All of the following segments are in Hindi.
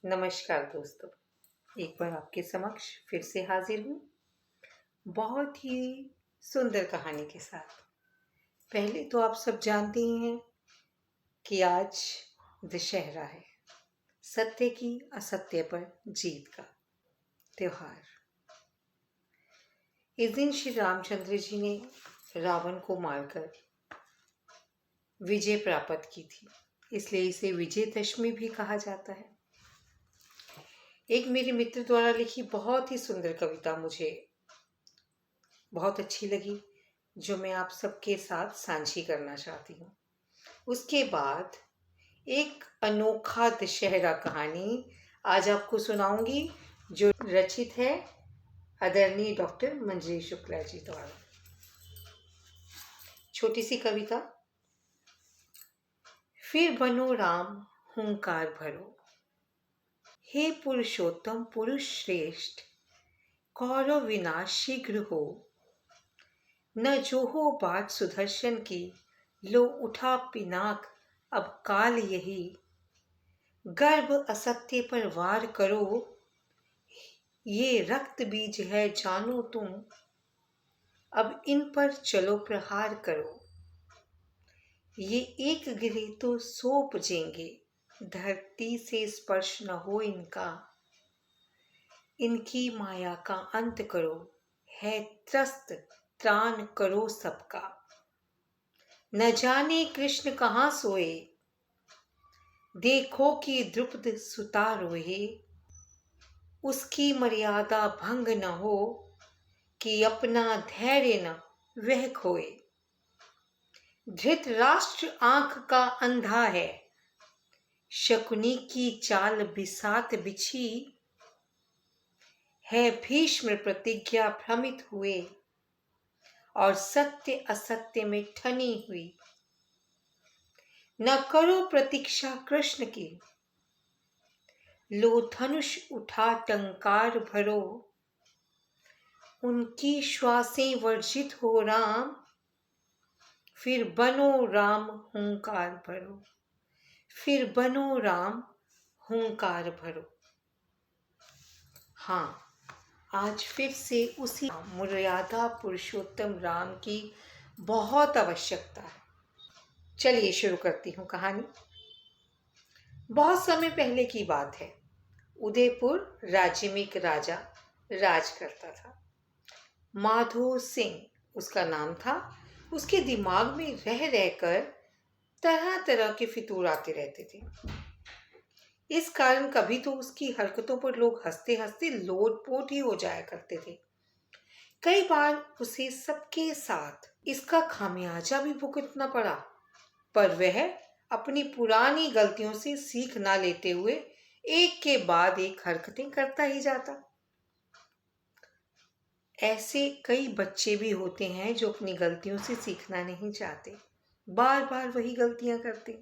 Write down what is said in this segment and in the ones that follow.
नमस्कार दोस्तों। एक बार आपके समक्ष फिर से हाजिर हूँ बहुत ही सुंदर कहानी के साथ। पहले तो आप सब जानते ही हैं कि आज दशहरा है, सत्य की असत्य पर जीत का त्योहार। इस दिन श्री रामचंद्र जी ने रावण को मारकर विजय प्राप्त की थी, इसलिए इसे विजयदशमी भी कहा जाता है। एक मेरे मित्र द्वारा लिखी बहुत ही सुंदर कविता मुझे बहुत अच्छी लगी, जो मैं आप सबके साथ साझी करना चाहती हूँ। उसके बाद एक अनोखा दशहरा कहानी आज आपको सुनाऊंगी, जो रचित है आदरणीय डॉक्टर मंजरी शुक्ला जी द्वारा। छोटी सी कविता। फिर बनो राम हुंकार भरो, हे पुरुषोत्तम पुरुष श्रेष्ठ, कौरव विनाश शीघ्र हो। न जो हो बाट सुदर्शन की, लो उठा पिनाक अब काल यही। गर्भ असत्य पर वार करो, ये रक्त बीज है जानो तुम। अब इन पर चलो प्रहार करो, ये एक गिरे तो सौंप जेंगे। धरती से स्पर्श न हो इनका, इनकी माया का अंत करो। है त्रस्त त्राण करो सबका, न जाने कृष्ण कहाँ सोए। देखो कि द्रुपद सुता रोए, उसकी मर्यादा भंग न हो। कि अपना धैर्य न वह खोए। धृतराष्ट्र आंख का अंधा है, शकुनी की चाल बिसात बिछी। है भीष्म प्रतिज्ञा भ्रमित हुए, और सत्य असत्य में ठनी हुई। न करो प्रतीक्षा कृष्ण की, लो धनुष उठा टंकार भरो। उनकी श्वासें वर्जित हो राम, फिर बनो राम हुंकार भरो। फिर बनो राम हुंकार भरो। हाँ, आज फिर से उसी मर्यादा पुरुषोत्तम राम की बहुत आवश्यकता है। चलिए शुरू करती हूँ कहानी। बहुत समय पहले की बात है। उदयपुर राज्य में एक राजा राज करता था। माधो सिंह उसका नाम था। उसके दिमाग में रह रहकर तरह तरह के फितूर आते रहते थे। इस कारण कभी तो उसकी हरकतों पर लोग हंसते हंसते लोटपोट ही हो जाया करते थे। कई बार उसे सबके साथ इसका खामियाजा भी भुगतना पड़ा, पर वह अपनी पुरानी गलतियों से सीख ना लेते हुए एक के बाद एक हरकतें करता ही जाता। ऐसे कई बच्चे भी होते हैं जो अपनी गलतियों से सीखना नहीं चाहते, बार बार वही गलतियां करते।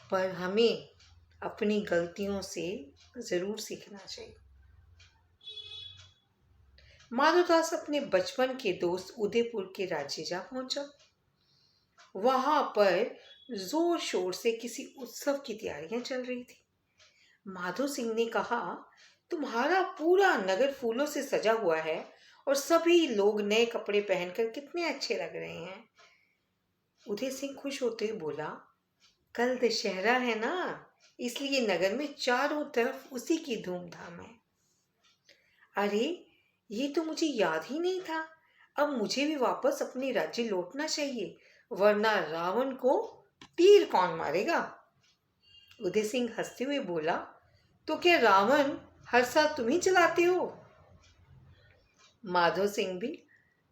पर हमें अपनी गलतियों से जरूर सीखना चाहिए। माधवदास अपने बचपन के दोस्त उदयपुर के राज्य जा पहुंचा। वहां पर जोर शोर से किसी उत्सव की तैयारियां चल रही थी। माधो सिंह ने कहा, तुम्हारा पूरा नगर फूलों से सजा हुआ है और सभी लोग नए कपड़े पहनकर कितने अच्छे लग रहे हैं। उदय सिंह खुश होते हुए बोला, कल दशहरा है ना, इसलिए नगर में चारों तरफ उसी की धूमधाम है। अरे, ये तो मुझे याद ही नहीं था। अब मुझे भी वापस अपने राज्य लौटना चाहिए, वरना रावण को तीर कौन मारेगा। उदय सिंह हंसते हुए बोला, तो क्या रावण हर साल तुम ही चलाते हो? माधो सिंह भी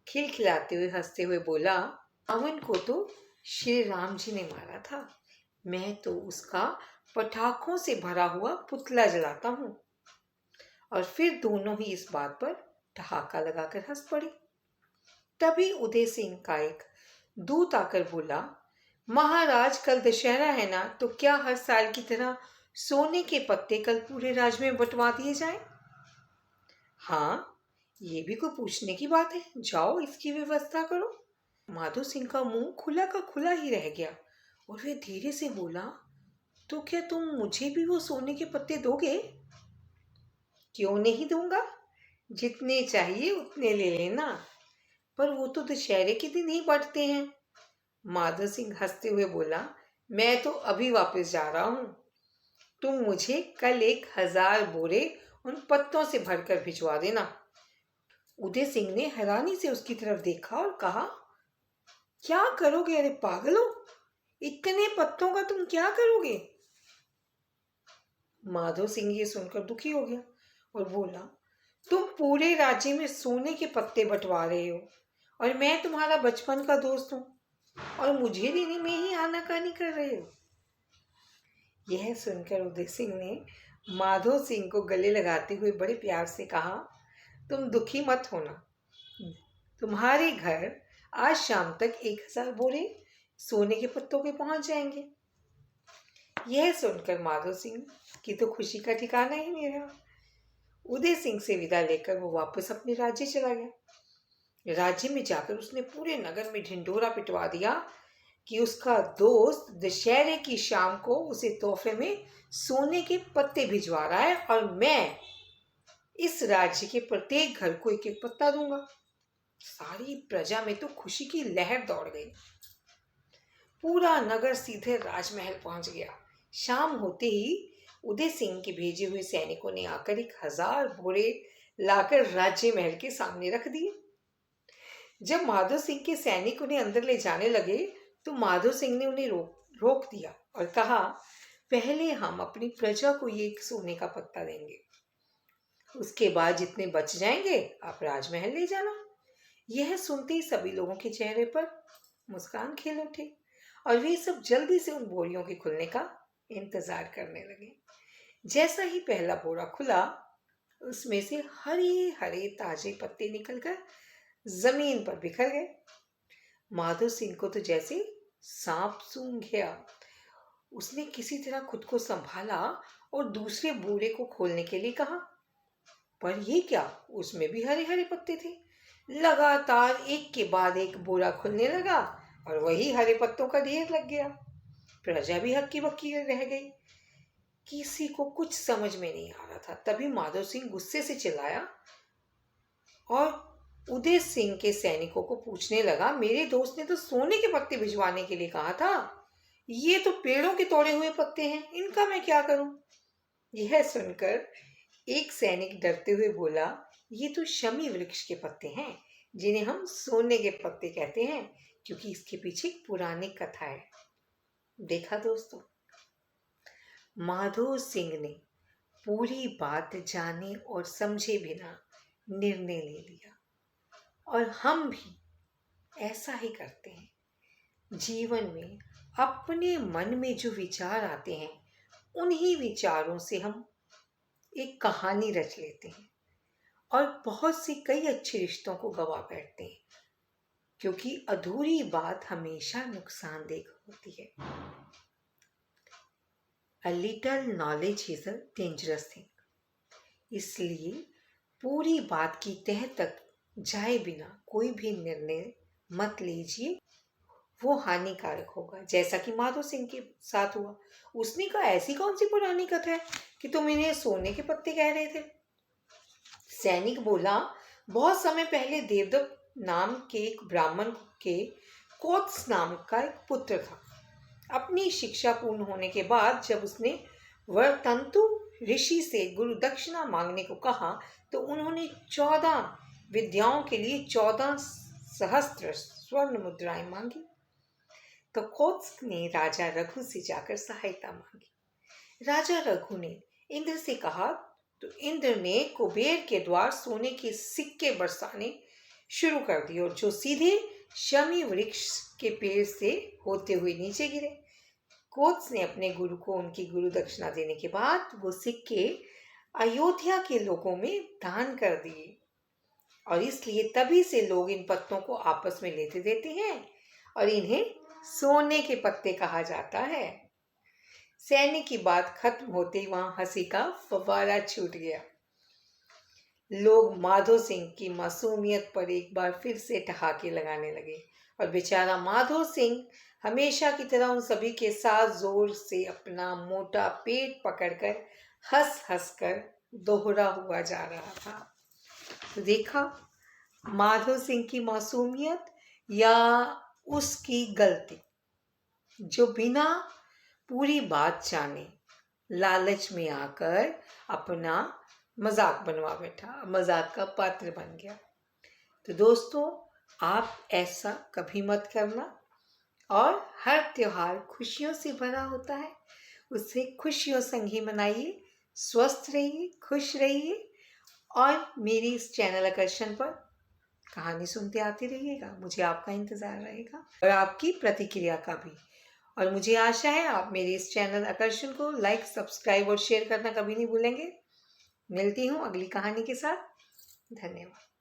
खिलखिलाते हुए हंसते हुए बोला, रावण को तो श्री राम जी ने मारा था, मैं तो उसका पटाखों से भरा हुआ पुतला जलाता हूँ। और फिर दोनों ही इस बात पर ठहाका लगाकर हंस पड़े। तभी उदय सिंह का एक दूत आकर बोला, महाराज कल दशहरा है ना, तो क्या हर साल की तरह सोने के पत्ते कल पूरे राज्य में बंटवा दिए जाएं? हाँ, ये भी कोई पूछने की बात है, जाओ इसकी व्यवस्था करो। माधो सिंह का मुंह खुला का खुला ही रह गया और वे धीरे से बोला, तो क्या तुम मुझे भी वो सोने के पत्ते दोगे? क्यों नहीं दूंगा, जितने चाहिए उतने ले लेना, पर वो तो दशहरे के दिन ही बढ़ते हैं। माधो सिंह हंसते हुए बोला, मैं तो अभी वापस जा रहा हूँ, तुम मुझे कल 1,000 बोरे उन पत्तों से भरकर भिजवा देना। उदय सिंह ने हैरानी से उसकी तरफ देखा और कहा, क्या करोगे? अरे पागल हो, इतने पत्तों का तुम क्या करोगे? माधो सिंह ये सुनकर दुखी हो गया और बोला, तुम पूरे राज्य में सोने के पत्ते बंटवा रहे हो और मैं तुम्हारा बचपन का दोस्त हूँ और मुझे देने में ही आनाकानी कर रहे हो। यह सुनकर उदय सिंह ने माधो सिंह को गले लगाते हुए बड़े प्यार से कहा, तुम दुखी मत होना, तुम्हारे घर आज शाम तक 1,000 बोरे सोने के पत्तों के पहुंच जाएंगे। यह सुनकर माधो सिंह की तो खुशी का ठिकाना ही नहीं रहा। उदय सिंह से विदा लेकर वो वापस अपने राज्य चला गया। राज्य में जाकर उसने पूरे नगर में ढिंढोरा पिटवा दिया कि उसका दोस्त दशहरे की शाम को उसे तोहफे में सोने के पत्ते भिजवा रहा है और मैं इस राज्य के प्रत्येक घर को एक एक पत्ता दूंगा। सारी प्रजा में तो खुशी की लहर दौड़ गई। पूरा नगर सीधे राजमहल पहुंच गया। शाम होते ही उदय सिंह के भेजे हुए सैनिकों ने आकर 1,000 बोरे लाकर राज्य महल के सामने रख दिए। जब माधो सिंह के सैनिक उन्हें अंदर ले जाने लगे तो माधो सिंह ने उन्हें रोक दिया और कहा, पहले हम अपनी प्रजा को ये एक सोने का पत्ता देंगे, उसके बाद जितने बच जाएंगे आप राजमहल ले जाना। यह सुनते ही सभी लोगों के चेहरे पर मुस्कान खिल उठे और वे सब जल्दी से उन बोरियों के खुलने का इंतजार करने लगे। जैसा ही पहला बोरा खुला, उसमें से हरे हरे ताजे पत्ते निकलकर जमीन पर बिखर गए। माधो सिंह को तो जैसे सांप सूंघ गया। उसने किसी तरह खुद को संभाला और दूसरे बोरे को खोलने के लिए कहा, पर ये क्या, उसमें भी हरे हरे पत्ते थे। लगातार एक के बाद एक बोरा खुलने लगा और वही हरे पत्तों का ढेर लग गया। प्रजा भी हक्की बक्की रह गई। किसी को कुछ समझ में नहीं आ रहा था। तभी माधो सिंह गुस्से से चिल्लाया और उदय सिंह के सैनिकों को पूछने लगा, मेरे दोस्त ने तो सोने के पत्ते भिजवाने के लिए कहा था, ये तो पेड़ों के तोड़े हुए पत्ते हैं, इनका मैं क्या करूं? यह सुनकर एक सैनिक डरते हुए बोला, ये तो शमी वृक्ष के पत्ते हैं, जिन्हें हम सोने के पत्ते कहते हैं, क्योंकि इसके पीछे एक पुरानी कथा है। देखा दोस्तों, माधो सिंह ने पूरी बात जाने और समझे बिना निर्णय ले लिया और हम भी ऐसा ही करते हैं। जीवन में अपने मन में जो विचार आते हैं, उन्हीं विचारों से हम एक कहानी रच लेते हैं और बहुत सी कई अच्छे रिश्तों को गवा बैठते हैं, क्योंकि अधूरी बात हमेशा नुकसानदेह होती है। A little knowledge is a dangerous thing. इसलिए पूरी बात की तह तक जाए बिना कोई भी निर्णय मत लीजिए, वो हानिकारक होगा। जैसा कि माधो सिंह के साथ हुआ। उसने कहा, ऐसी कौन सी पुरानी कथा है कि तुम इन्हें सोने के पत्ते कह रहे थे? सैनिक बोला, बहुत समय पहले देवदत्त नाम के एक ब्राह्मण के कोत्स नाम का एक पुत्र था। अपनी शिक्षा पूर्ण होने के बाद जब उसने वरतंतु ऋषि से गुरु दक्षिणा मांगने को कहा तो उन्होंने 14 विद्याओं के लिए 14 सहस्त्र स्वर्ण मुद्राएं मांगी। तो कोत्स ने राजा रघु से जाकर सहायता मांगी। राजा रघु ने इंद्र से कहा तो इंद्र ने कुबेर के द्वार सोने के सिक्के बरसाने शुरू कर दिए और जो सीधे शमी वृक्ष के पेड़ से होते हुए नीचे गिरे। कोत्स ने अपने गुरु को उनकी गुरु दक्षिणा देने के बाद वो सिक्के अयोध्या के लोगों में दान कर दिए और इसलिए तभी से लोग इन पत्तों को आपस में लेते देते हैं और इन्हें सोने के पत्ते कहा जाता है। सैनिक की बात खत्म होते ही वहां हंसी का फव्वारा छूट गया। लोग माधो सिंह की मासूमियत पर एक बार फिर से ठहाके लगाने लगे और बेचारा माधो सिंह हमेशा की तरह उन सभी के साथ जोर से अपना मोटा पेट पकड़कर हंस हंस कर दोहरा हुआ जा रहा था। तो देखा माधव सिंह की मासूमियत या उसकी गलती, जो बिना पूरी बात जाने लालच में आकर अपना मजाक बनवा बैठा, मजाक का पात्र बन गया। तो दोस्तों, आप ऐसा कभी मत करना। और हर त्योहार खुशियों से भरा होता है, उसे खुशियों संग ही मनाइए। स्वस्थ रहिए, खुश रहिए और मेरी इस चैनल आकर्षण पर कहानी सुनते आते रहिएगा। मुझे आपका इंतज़ार रहेगा और आपकी प्रतिक्रिया का भी। और मुझे आशा है आप मेरे इस चैनल आकर्षण को लाइक, सब्सक्राइब और शेयर करना कभी नहीं भूलेंगे। मिलती हूँ अगली कहानी के साथ। धन्यवाद।